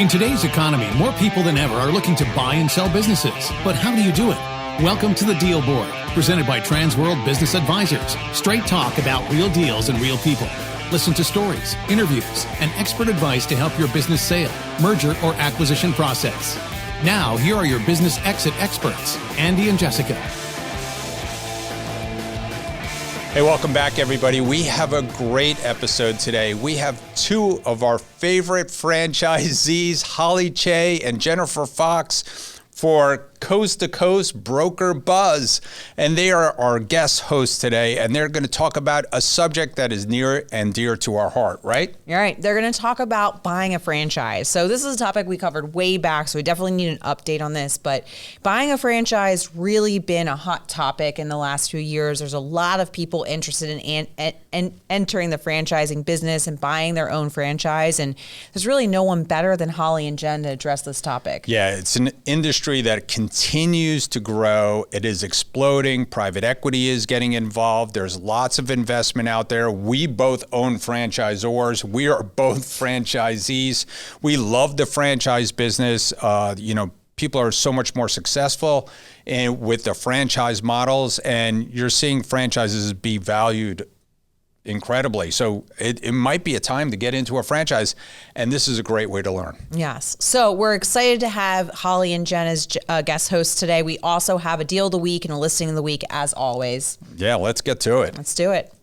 In today's economy, more people than ever are looking to buy and sell businesses. But how do you do it? Welcome to the Deal Board, presented by Transworld Business Advisors. Straight talk about real deals and real people. Listen to stories, interviews, and expert advice to help your business sale, merger, or acquisition process. Now, here are your business exit experts, Andy and Jessica. Hey, welcome back, everybody. We have a great episode today. We have two of our favorite franchisees, Hollie, Choe, and Jennifer Fox, for Coast to Coast Broker Buzz. And they are our guest hosts today, and they're going to talk about a subject that is near and dear to our heart, right? You're right. They're going to talk about buying a franchise. So this is a topic we covered way back, so we definitely need an update on this. But buying a franchise really been a hot topic in the last few years. There's a lot of people interested in entering the franchising business and buying their own franchise. And there's really no one better than Hollie and Jen to address this topic. Yeah, it's an industry that continues to grow. It is exploding. Private equity is getting involved. There's lots of investment out there. We both own franchisors. We are both franchisees. We love the franchise business. People are so much more successful with the franchise models, and you're seeing franchises be valued incredibly. So it might be a time to get into a franchise, and this is a great way to learn. Yes. So we're excited to have Hollie and Jen as guest hosts today. We also have a deal of the week and a listing of the week, as always. Yeah, let's get to it. Let's do it.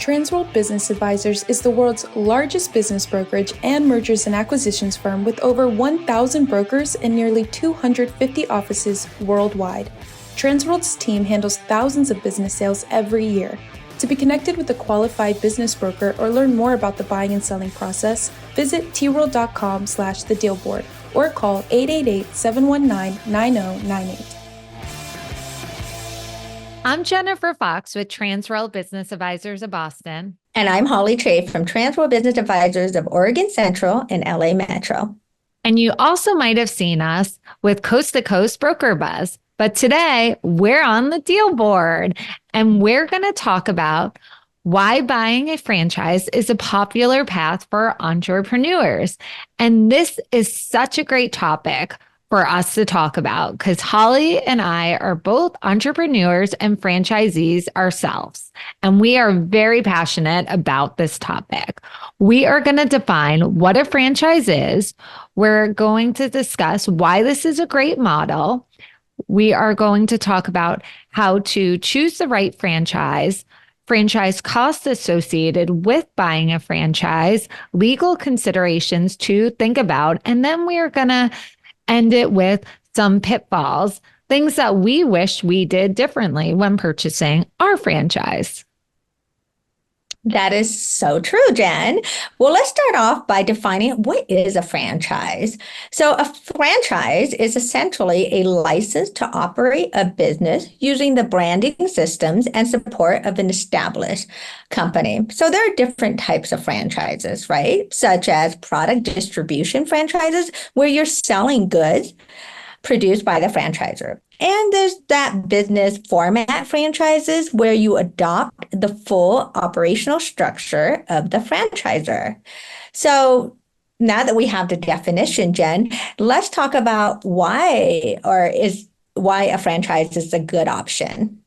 Transworld Business Advisors is the world's largest business brokerage and mergers and acquisitions firm with over 1,000 brokers and nearly 250 offices worldwide. Transworld's team handles thousands of business sales every year. To be connected with a qualified business broker or learn more about the buying and selling process, visit tworld.com/thedealboard or call 888-719-9098. I'm Jennifer Fox with Transworld Business Advisors of Boston. And I'm Hollie Choe from Transworld Business Advisors of Oregon Central and LA Metro. And you also might have seen us with Coast to Coast Broker Buzz. But today we're on the deal board, and we're going to talk about why buying a franchise is a popular path for entrepreneurs. And this is such a great topic for us to talk about because Hollie and I are both entrepreneurs and franchisees ourselves, and we are very passionate about this topic. We are going to define what a franchise is. We're going to discuss why this is a great model. We are going to talk about how to choose the right franchise costs associated with buying a franchise, legal considerations to think about, and then we are going to end it with some pitfalls, things that we wish we did differently when purchasing our franchise. That is so true, Jen. Well, let's start off by defining what is a franchise. So a franchise is essentially a license to operate a business using the branding systems and support of an established company. So there are different types of franchises, right? Such as product distribution franchises, where you're selling goods produced by the franchisor. And there's that business format franchises where you adopt the full operational structure of the franchisor. So now that we have the definition, Jen, let's talk about why a franchise is a good option.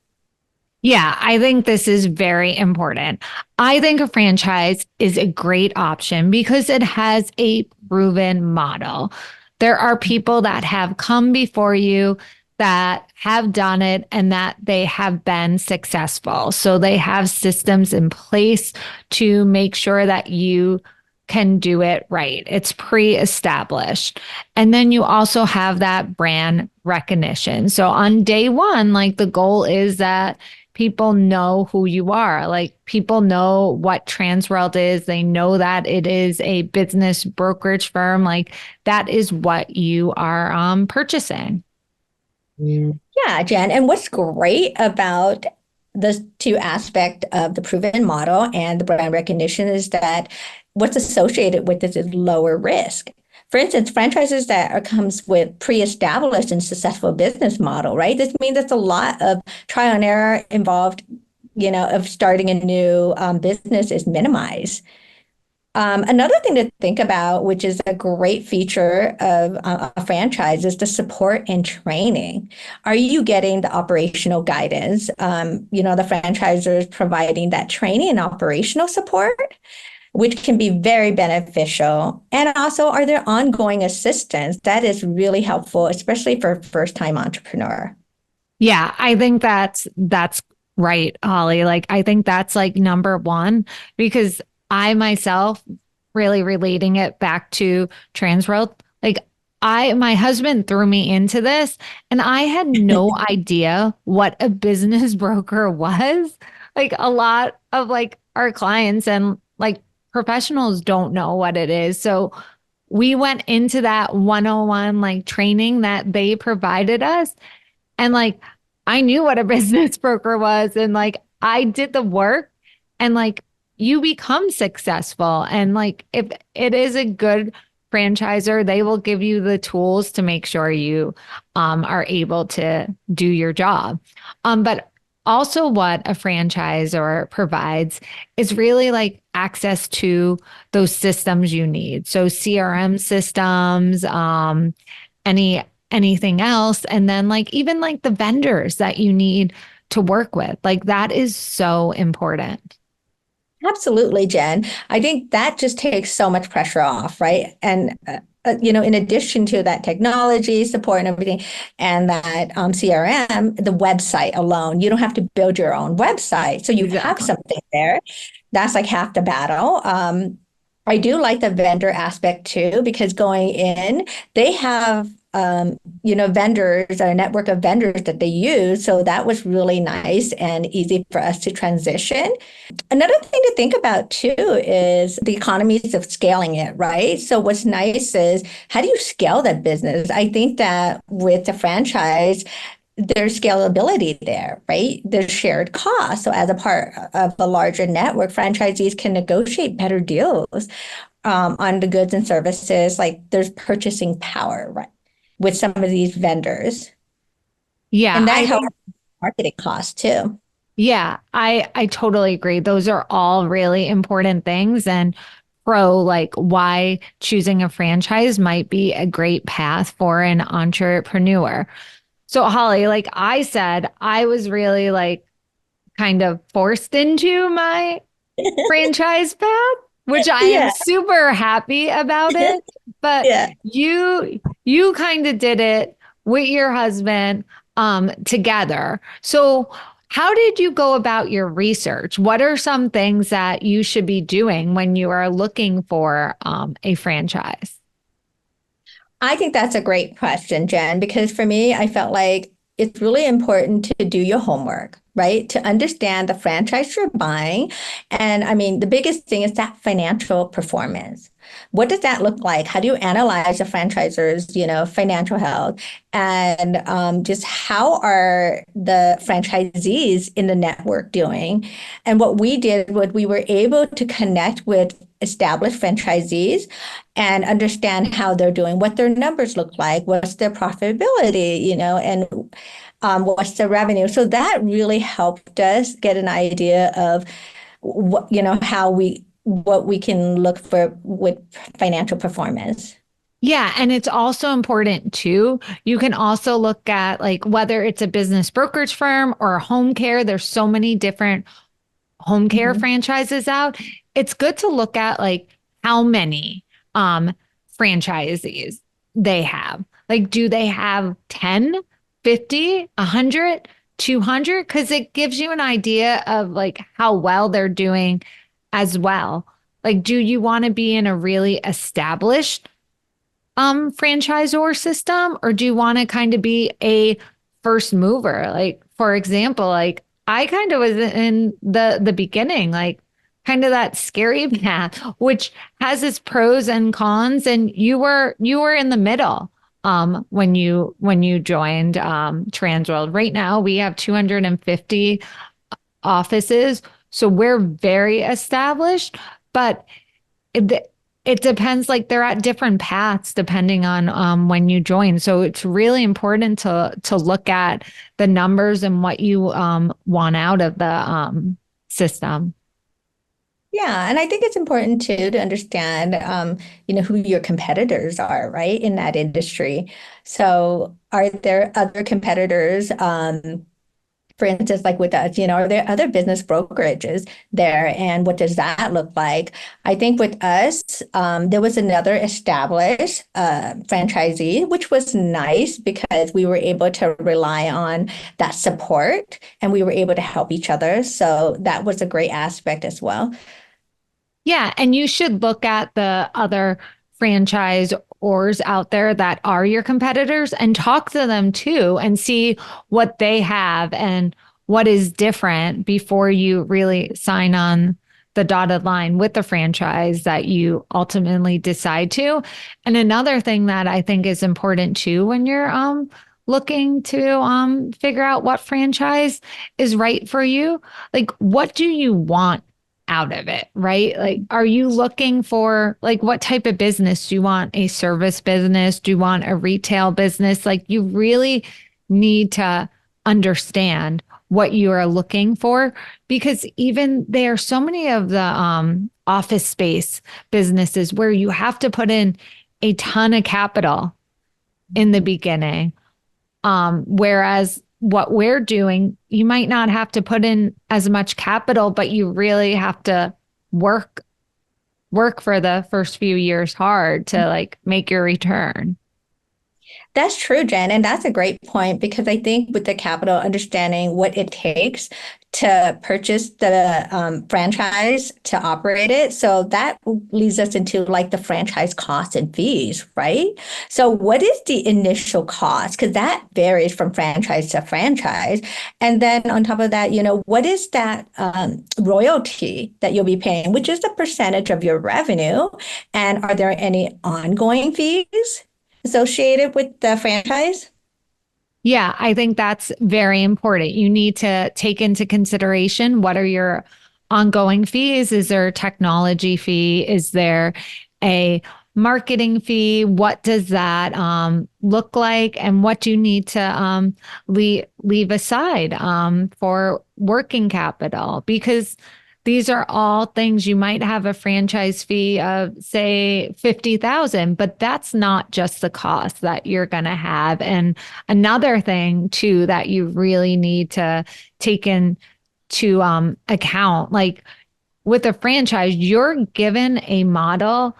Yeah, I think this is very important. I think a franchise is a great option because it has a proven model. There are people that have come before you that have done it and that they have been successful. So they have systems in place to make sure that you can do it right. It's pre-established. And then you also have that brand recognition. So on day one, the goal is that people know who you are. People know what Transworld is. They know that it is a business brokerage firm. That is what you are purchasing. Yeah, Jen. And what's great about the two aspects of the proven model and the brand recognition is that what's associated with this is lower risk. For instance, franchises that comes with pre-established and successful business model, right? This means there's a lot of trial and error involved, of starting a new business is minimized. Another thing to think about, which is a great feature of a franchise, is the support and training. Are you getting the operational guidance? The franchisors providing that training and operational support, which can be very beneficial. And also, are there ongoing assistance? That is really helpful, especially for a first-time entrepreneur. Yeah, I think that's right, Holly. Like, I think that's like number one, because I myself really relating it back to Transworld. Like, my husband threw me into this and I had no idea what a business broker was. Like, a lot of like our clients and like professionals don't know what it is. So we went into that 101 like training that they provided us. And like, I knew what a business broker was, and like, I did the work, and like, you become successful. And like, if it is a good franchisor, they will give you the tools to make sure you are able to do your job. But also, what a franchisor provides is really like access to those systems you need. So CRM systems, anything else. And then like even like the vendors that you need to work with, like that is so important. Absolutely, Jen. I think that just takes so much pressure off, right? And in addition to that technology support and everything, and that CRM, the website alone, you don't have to build your own website, so you have something there. That's like half the battle. I do like the vendor aspect too, because going in, they have vendors, a network of vendors that they use. So that was really nice and easy for us to transition. Another thing to think about too is the economies of scaling it, right? So what's nice is, how do you scale that business? I think that with the franchise, there's scalability there, right? There's shared costs. So as a part of a larger network, franchisees can negotiate better deals on the goods and services. Like, there's purchasing power, right, with some of these vendors. Yeah. And that helps marketing costs too. Yeah, I totally agree. Those are all really important things. And like why choosing a franchise might be a great path for an entrepreneur. So Holly, like I said, I was really like kind of forced into my franchise path, which I am super happy about it. But you kind of did it with your husband together. So how did you go about your research? What are some things that you should be doing when you are looking for a franchise? I think that's a great question, Jen, because for me, I felt like it's really important to do your homework, right? To understand the franchise you're buying. And I mean, the biggest thing is that financial performance. What does that look like? How do you analyze a franchisor's, financial health? And just how are the franchisees in the network doing? And what we did was we were able to connect with established franchisees and understand how they're doing, what their numbers look like, what's their profitability, and what's the revenue. So that really helped us get an idea of what we can look for with financial performance. Yeah. And it's also important too. You can also look at like whether it's a business brokerage firm or a home care. There's so many different home care franchises out. It's good to look at like how many franchisees they have. Like, do they have 10, 50, 100, 200? Because it gives you an idea of like how well they're doing as well. Like, do you want to be in a really established franchisor system, or do you want to kind of be a first mover? Like, for example, like I kind of was in the beginning, like kind of that scary path, which has its pros and cons. And you were in the middle when you joined Transworld. Right now we have 250 offices, so we're very established, but it depends, like they're at different paths depending on when you join. So it's really important to look at the numbers and what you want out of the system. Yeah, and I think it's important too to understand, who your competitors are, right, in that industry. So, are there other competitors? For instance, like with us, are there other business brokerages there? And what does that look like? I think with us, there was another established franchisee, which was nice because we were able to rely on that support and we were able to help each other. So that was a great aspect as well. Yeah, and you should look at the other franchise ors out there that are your competitors and talk to them too and see what they have and what is different before you really sign on the dotted line with the franchise that you ultimately decide to. And another thing that I think is important too when you're looking to figure out what franchise is right for you, like what do you want out of it, right? Like, are you looking for like what type of business? Do you want a service business? Do you want a retail business? Like, you really need to understand what you are looking for because even there are so many of the office space businesses where you have to put in a ton of capital in the beginning. Whereas what we're doing, you might not have to put in as much capital, but you really have to work for the first few years hard to like make your return. That's true, Jen. And that's a great point because I think with the capital, understanding what it takes to purchase the franchise to operate it. So that leads us into like the franchise costs and fees, right? So what is the initial cost? Because that varies from franchise to franchise. And then on top of that, what is that royalty that you'll be paying, which is a percentage of your revenue? And are there any ongoing fees associated with the franchise? Yeah, I think that's very important. You need to take into consideration what are your ongoing fees? Is there a technology fee? Is there a marketing fee? What does that look like? And what do you need to leave aside for working capital? Because these are all things you might have a franchise fee of, say, 50,000, but that's not just the cost that you're going to have. And another thing, too, that you really need to take into account, like with a franchise, you're given a model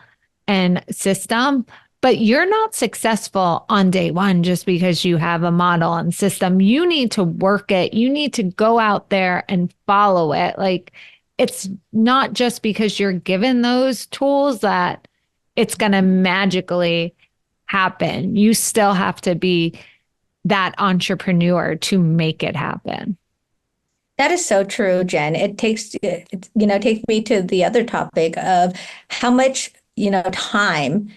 and system, but you're not successful on day one just because you have a model and system. You need to work it. You need to go out there and follow it. Like, it's not just because you're given those tools that it's going to magically happen. You still have to be that entrepreneur to make it happen. That is so true, Jen. It takes me to the other topic of how much, time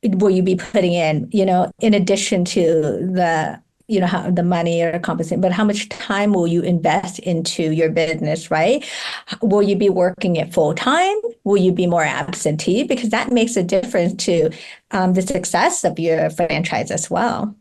will you be putting in addition to the how the money or compensation, but how much time will you invest into your business, right? Will you be working it full time? Will you be more absentee? Because that makes a difference to the success of your franchise as well.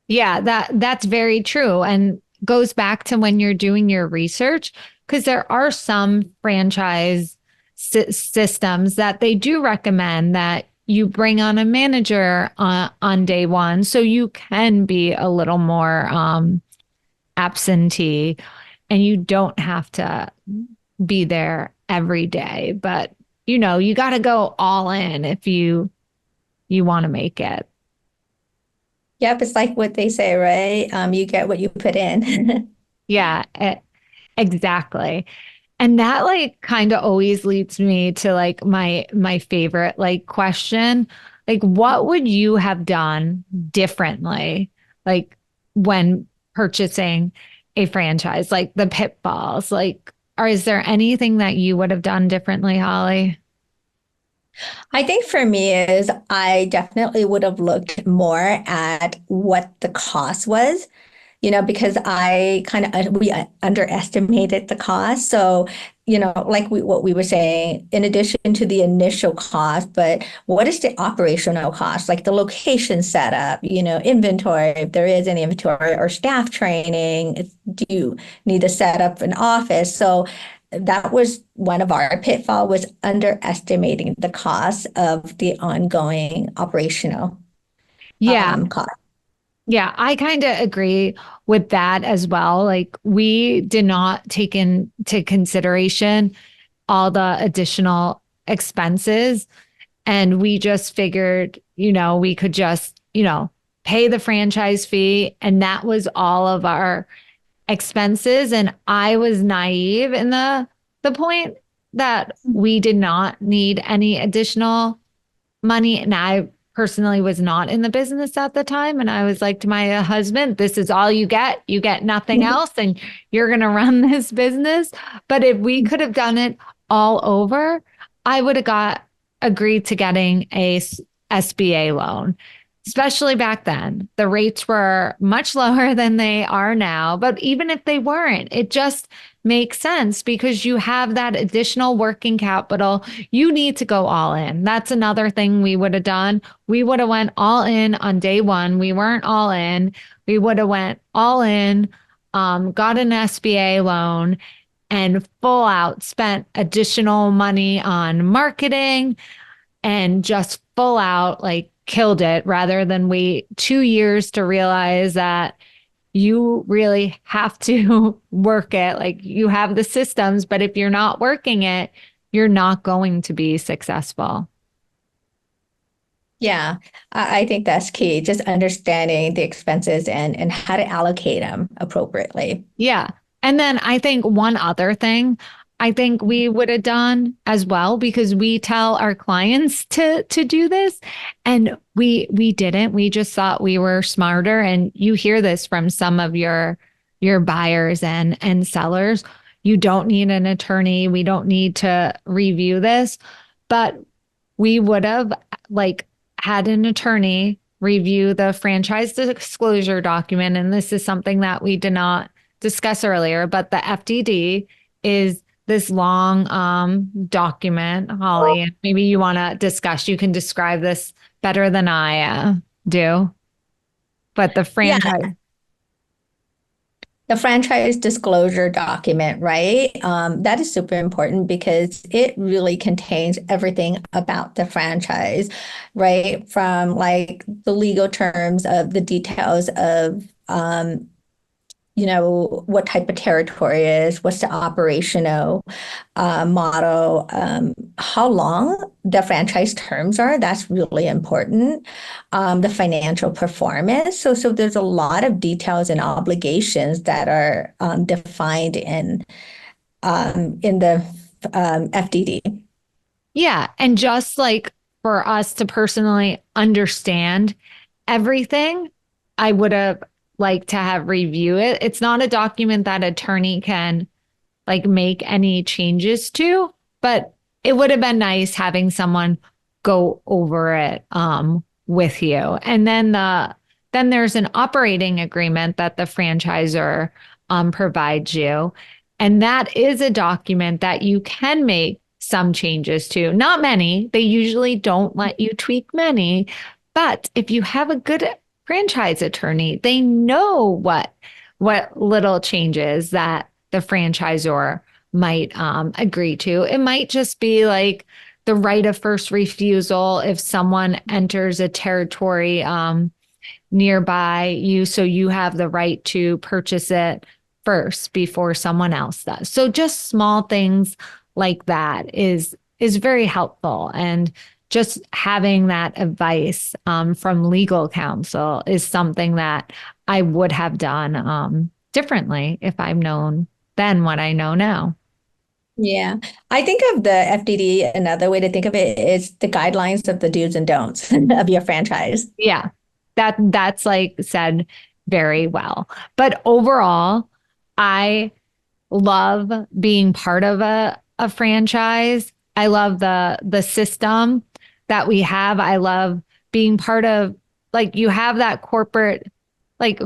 Yeah, that's very true. And goes back to when you're doing your research, because there are some franchise systems that they do recommend that you bring on a manager on day one so you can be a little more absentee and you don't have to be there every day. But, you got to go all in if you want to make it. Yep, it's like what they say, right? You get what you put in. Yeah, exactly. And that like kind of always leads me to like my favorite like question. Like, what would you have done differently? Like when purchasing a franchise, like the pitfalls, like, or is there anything that you would have done differently, Holly? I think for me is I definitely would have looked more at what the cost was, because we underestimated the cost. So, like what we were saying, in addition to the initial cost, but what is the operational cost, like the location setup, inventory, if there is any inventory or staff training, do you need to set up an office? So that was one of our pitfall, was underestimating the cost of the ongoing operational Yeah. cost. Yeah, I kind of agree with that as well. Like we did not take into consideration all the additional expenses. And we just figured, we could just, pay the franchise fee. And that was all of our expenses. And I was naive in the point that we did not need any additional money. And I personally was not in the business at the time. And I was like to my husband, this is all you get. You get nothing else. And you're going to run this business. But if we could have done it all over, I would have agreed to getting a SBA loan. Especially back then, the rates were much lower than they are now. But even if they weren't, it just makes sense because you have that additional working capital. You need to go all in. That's another thing we would have done. We would have went all in on day one. We weren't all in. We would have went all in, got an SBA loan, and full out spent additional money on marketing and just full out like killed it rather than wait 2 years to realize that you really have to work it. Like you have the systems, but if you're not working it, you're not going to be successful. Yeah, I think that's key. Just understanding the expenses and how to allocate them appropriately. Yeah. And then I think one other thing I think we would have done as well, because we tell our clients to do this and we didn't. We just thought we were smarter. And you hear this from some of your buyers and sellers. You don't need an attorney. We don't need to review this. But we would have had an attorney review the franchise disclosure document. And this is something that we did not discuss earlier, but the FDD is this long document, Holly, and maybe you want to discuss. You can describe this better than I do. But the franchise. Yeah. The franchise disclosure document, right? That is super important because it really contains everything about the franchise, right? From like the legal terms of the details of what type of territory is, what's the operational model, how long the franchise terms are. That's really important. The financial performance. So there's a lot of details and obligations that are defined in the FDD. Yeah. And just like for us to personally understand everything, I would have liked to have review it. It's not a document that attorney can make any changes to, but it would have been nice having someone go over it with you. And then there's an operating agreement that the franchisor provides you. And that is a document that you can make some changes to. Not many. They usually don't let you tweak many. But if you have a good franchise attorney, they know what little changes that the franchisor might agree to. It might just be like the right of first refusal if someone enters a territory nearby you, so you have the right to purchase it first before someone else does. So just small things like that is very helpful. And just having that advice from legal counsel is something that I would have done differently if I've known then what I know now. Yeah. I think of the FDD, another way to think of it is the guidelines of the do's and don'ts of your franchise. Yeah, that's said very well. But overall, I love being part of a franchise. I love the system that we have. I love being part of, you have that corporate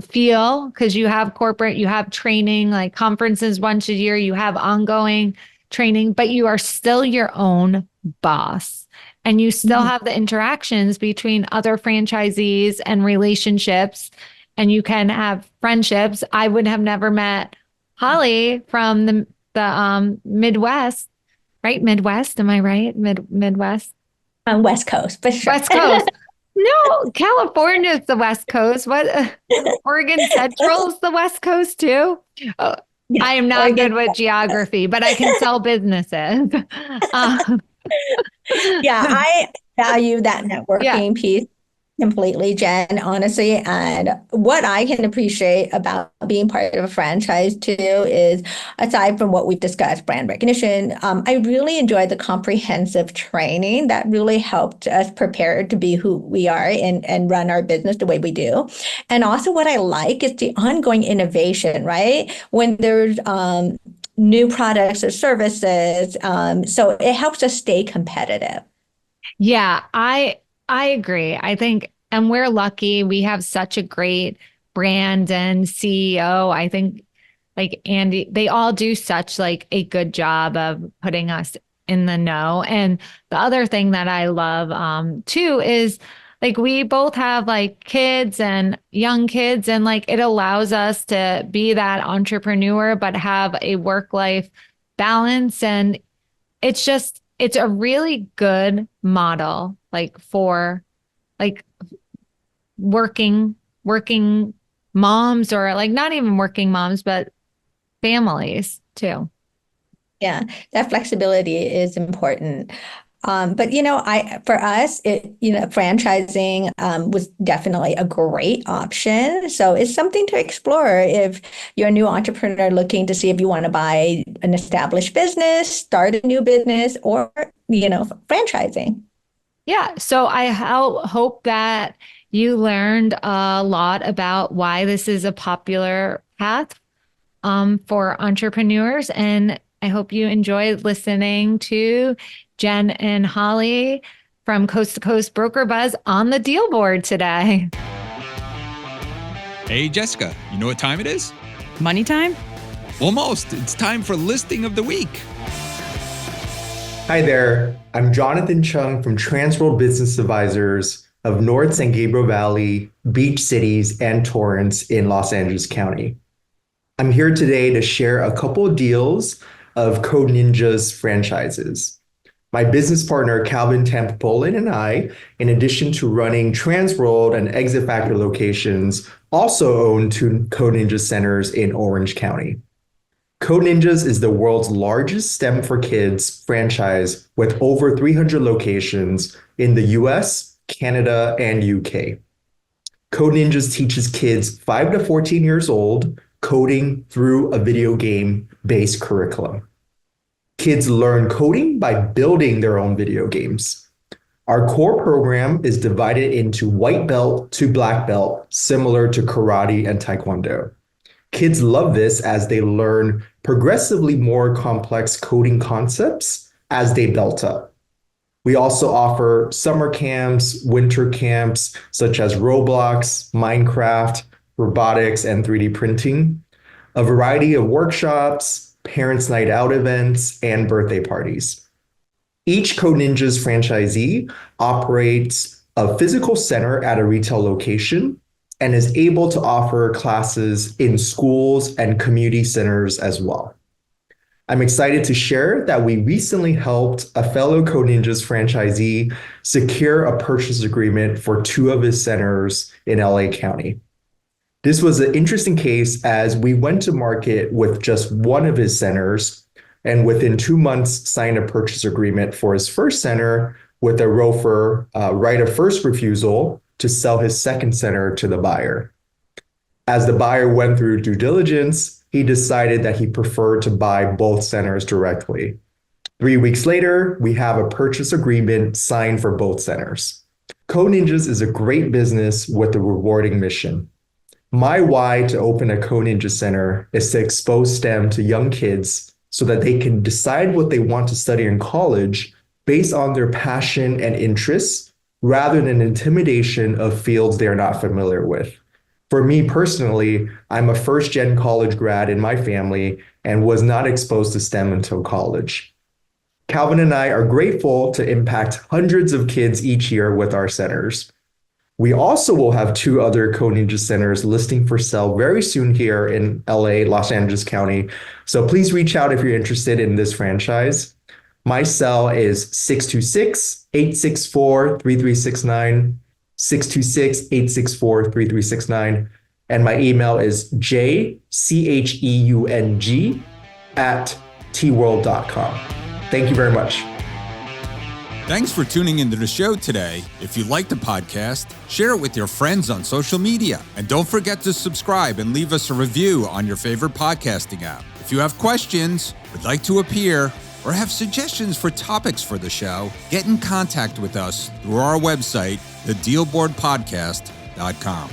feel because you have corporate, you have training, conferences once a year, you have ongoing training, but you are still your own boss. And you still have the interactions between other franchisees and relationships, and you can have friendships. I would have never met Holly from Midwest, right? Midwest, am I right? Midwest? West Coast, for sure. West Coast. No, California is the West Coast. What? Oregon Central is the West Coast too. Oh, Yeah, I am not Oregon. good with geography, but I can sell businesses. Yeah, I value that Yeah. networking piece completely, Jen, honestly. And what I can appreciate about being part of a franchise too is, aside from what we've discussed, brand recognition, I really enjoyed the comprehensive training that really helped us prepare to be who we are and run our business the way we do. And also what I like is the ongoing innovation, right? When there's new products or services, so it helps us stay competitive. Yeah, I agree. I think, and we're lucky. We have such a great brand and CEO. I think like Andy, they all do such like a good job of putting us in the know. And the other thing that I love too is like we both have like kids and young kids, and like it allows us to be that entrepreneur but have a work life balance. And it's a really good model like for like working moms, or like not even working moms but families too. Yeah, that flexibility is important. But for us, franchising was definitely a great option. So it's something to explore if you're a new entrepreneur looking to see if you want to buy an established business, start a new business, or franchising. Yeah, so I hope that you learned a lot about why this is a popular path for entrepreneurs. And I hope you enjoyed listening to Jen and Holly from Coast to Coast Broker Buzz on the deal board today. Hey, Jessica, you know what time it is? Money time? Almost. It's time for listing of the week. Hi there. I'm Jonathan Cheung from Transworld Business Advisors of North San Gabriel Valley, Beach Cities, and Torrance in Los Angeles County. I'm here today to share a couple of deals of Code Ninja's franchises. My business partner, Calvin Tampopolin, and I, in addition to running Transworld and Exit Factor locations, also own 2 Code Ninja centers in Orange County. Code Ninjas is the world's largest STEM for Kids franchise with over 300 locations in the US, Canada, and UK. Code Ninjas teaches kids 5 to 14 years old coding through a video game-based curriculum. Kids learn coding by building their own video games. Our core program is divided into white belt to black belt, similar to karate and taekwondo. Kids love this as they learn progressively more complex coding concepts as they belt up. We also offer summer camps, winter camps, such as Roblox, Minecraft, robotics, and 3D printing, a variety of workshops, parents' night out events, and birthday parties. Each Code Ninjas franchisee operates a physical center at a retail location and is able to offer classes in schools and community centers as well. I'm excited to share that we recently helped a fellow Code Ninjas franchisee secure a purchase agreement for 2 of his centers in LA County. This was an interesting case as we went to market with just 1 of his centers, and within 2 months signed a purchase agreement for his first center with a ROFR right of first refusal to sell his second center to the buyer. As the buyer went through due diligence, he decided that he preferred to buy both centers directly. 3 weeks later, we have a purchase agreement signed for both centers. Code Ninjas is a great business with a rewarding mission. My why to open a Code Ninja Center is to expose STEM to young kids so that they can decide what they want to study in college based on their passion and interests, rather than intimidation of fields they're not familiar with. For me personally, I'm a first-gen college grad in my family and was not exposed to STEM until college. Calvin and I are grateful to impact hundreds of kids each year with our centers. We also will have 2 other Code Ninja centers listing for sale very soon here in LA, Los Angeles County. So please reach out if you're interested in this franchise. My cell is 626-864-3369, 626-864-3369. And my email is jcheung@tworld.com. Thank you very much. Thanks for tuning into the show today. If you like the podcast, share it with your friends on social media. And don't forget to subscribe and leave us a review on your favorite podcasting app. If you have questions, would like to appear, or have suggestions for topics for the show, get in contact with us through our website, thedealboardpodcast.com.